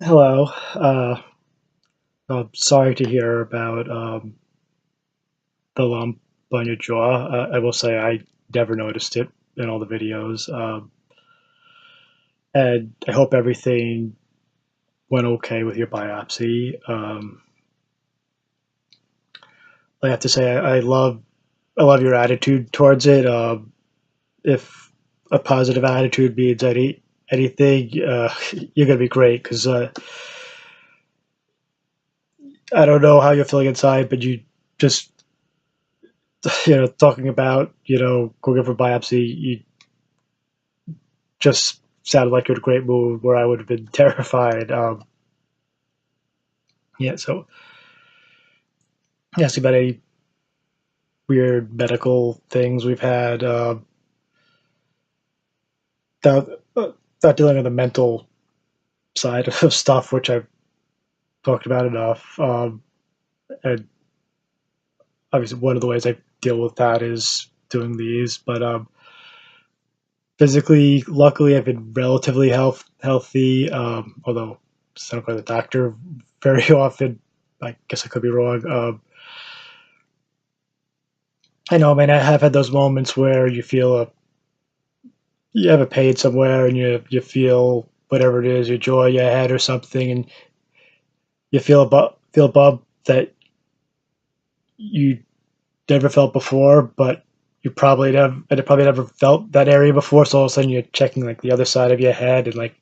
Hello. I'm sorry to hear about the lump on your jaw. I will say I never noticed it in all the videos. And I hope everything went okay with your biopsy. I have to say I love your attitude towards it. If a positive attitude means anything, you're gonna be great because I don't know how you're feeling inside, but you just talking about going in for biopsy, you just sounded like you're in a great mood where I would have been terrified. Yeah, so ask about any weird medical things we've had. Not, not dealing with the mental side of stuff, which I've talked about enough. And obviously, one of the ways I deal with that is doing these. But physically, luckily, I've been relatively healthy. Although I don't go to the doctor very often. I guess I could be wrong. I know, man. I have had those moments where you have a pain somewhere, and you feel whatever it is, your jaw, your head, or something, and you feel a bump that you never felt before, but probably never felt that area before. So all of a sudden, you're checking like the other side of your head, and like,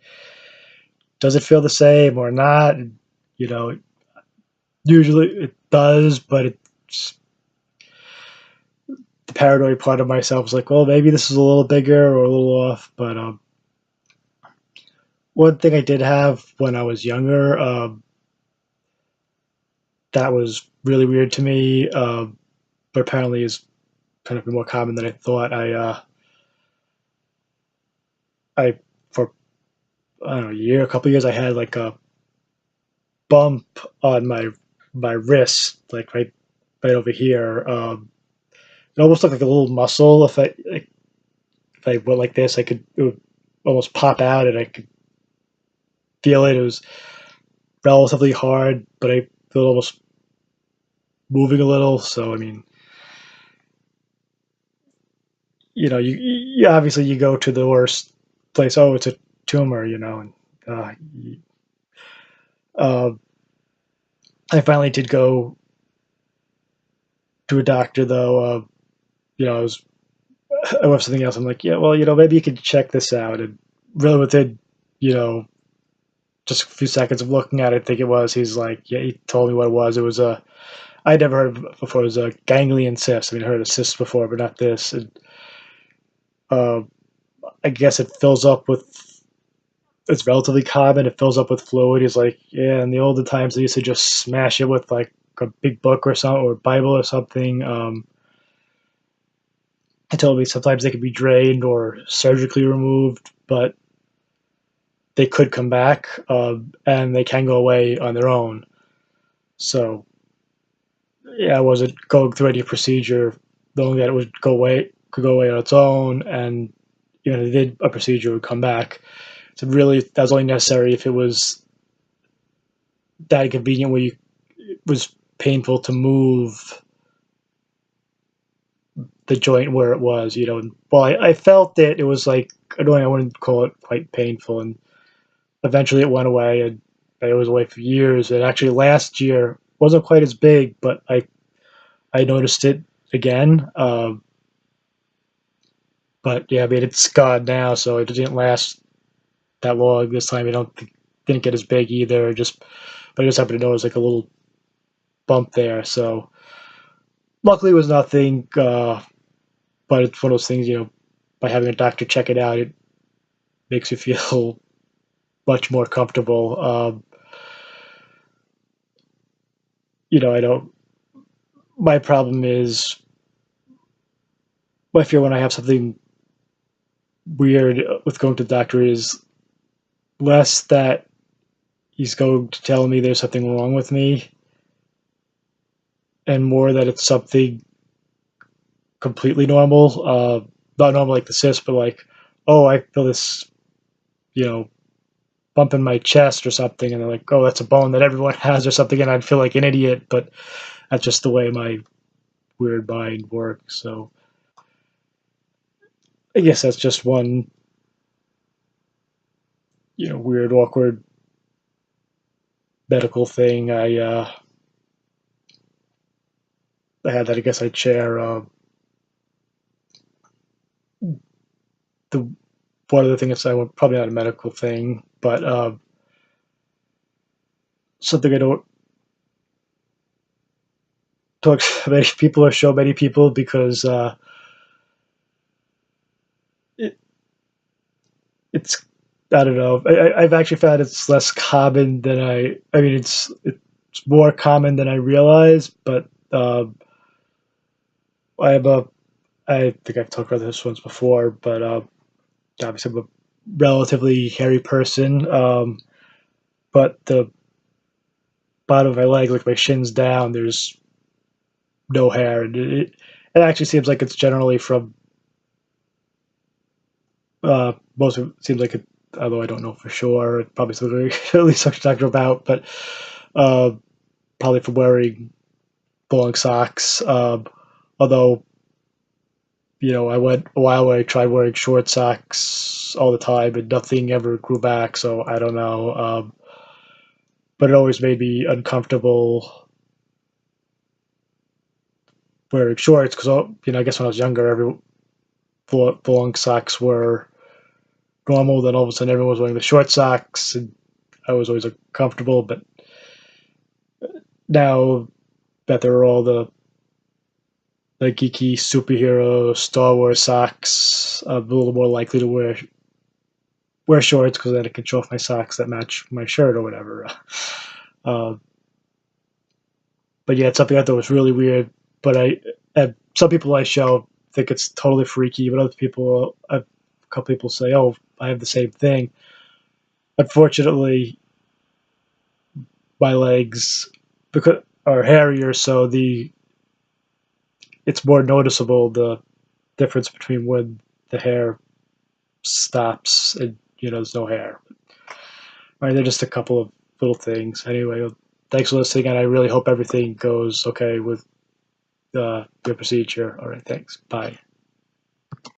does it feel the same or not? And, you know, usually it does, but it's the paranoid part of myself is like, well, maybe this is a little bigger or a little off, but one thing I did have when I was younger, that was really weird to me, but apparently is kind of more common than I thought. I for I don't know, a couple years, I had like a bump on my wrist, like right over here. It almost looked like a little muscle. If I went like this, it would almost pop out, and I could feel it. It was relatively hard, but I feel it almost moving a little. So I mean, you obviously you go to the worst place. Oh, it's a tumor, and uh, uh, I finally did go to a doctor though. I was I have something else. I'm like, yeah, well, maybe you could check this out. And really, within you know just a few seconds of looking at it, I think it was. He's like, yeah, he told me what it was. It was a I'd never heard of it before. It was a ganglion cyst. I mean, I heard of cysts before, but not this. And uh, I guess it fills up with. It's relatively common. It fills up with fluid. He's like, yeah. In the olden times, they used to just smash it with like a big book or something, or Bible or something. He told me sometimes they could be drained or surgically removed, but they could come back, and they can go away on their own. So yeah, I wasn't going through any procedure, knowing that it would go away, could go away on its own, and they did a procedure, it would come back. So really, that was only necessary if it was that inconvenient where it was painful to move the joint where it was. Well, I felt it. It was like annoying. I wouldn't call it quite painful, and eventually it went away, and it was away for years. And actually, last year wasn't quite as big, but I noticed it again. But yeah, I mean it's gone now, so it didn't last that long this time. I don't think didn't get as big either. But I just happened to notice like a little bump there. So luckily it was nothing. But it's one of those things, by having a doctor check it out, it makes you feel much more comfortable. I don't. My problem is my fear when I have something weird with going to the doctor is less that he's going to tell me there's something wrong with me, and more that it's something completely normal. Not normal like the cyst, but like, oh, I feel this, you know, bumping my chest or something, and they're like, "Oh, that's a bone that everyone has" or something, and I'd feel like an idiot, but that's just the way my weird mind works. So I guess that's just one, weird, awkward medical thing. I had that. I guess I'd share. The one other thing is probably not a medical thing, but something I don't talk to many people or show many people because it, it's I don't know. I've actually found it's less common than I mean, it's more common than I realize, but I have a. I think I've talked about this once before, but obviously I'm a relatively hairy person. But the bottom of my leg, like my shins down, there's no hair, and it actually seems like it's generally from most of it seems like it. Although I don't know for sure, it probably something at least something to talk about, but uh, probably from wearing long socks. Although I went a while where I tried wearing short socks all the time, and nothing ever grew back. So I don't know. But it always made me uncomfortable wearing shorts because I guess when I was younger, every the long socks were normal. Then all of a sudden, everyone was wearing the short socks, and I was always uncomfortable. But now that there are all the geeky superhero Star Wars socks, I'm a little more likely to wear shorts because then I can show off my socks that match my shirt or whatever. Uh, but yeah, it's something I thought was really weird. But some people I show think it's totally freaky, but other people, a couple people say, "Oh, I have the same thing." Unfortunately, my legs because are hairier, so it's more noticeable the difference between when the hair stops and there's no hair. All right, they're just a couple of little things. Anyway, thanks for listening, and I really hope everything goes okay with your procedure. All right, thanks. Bye.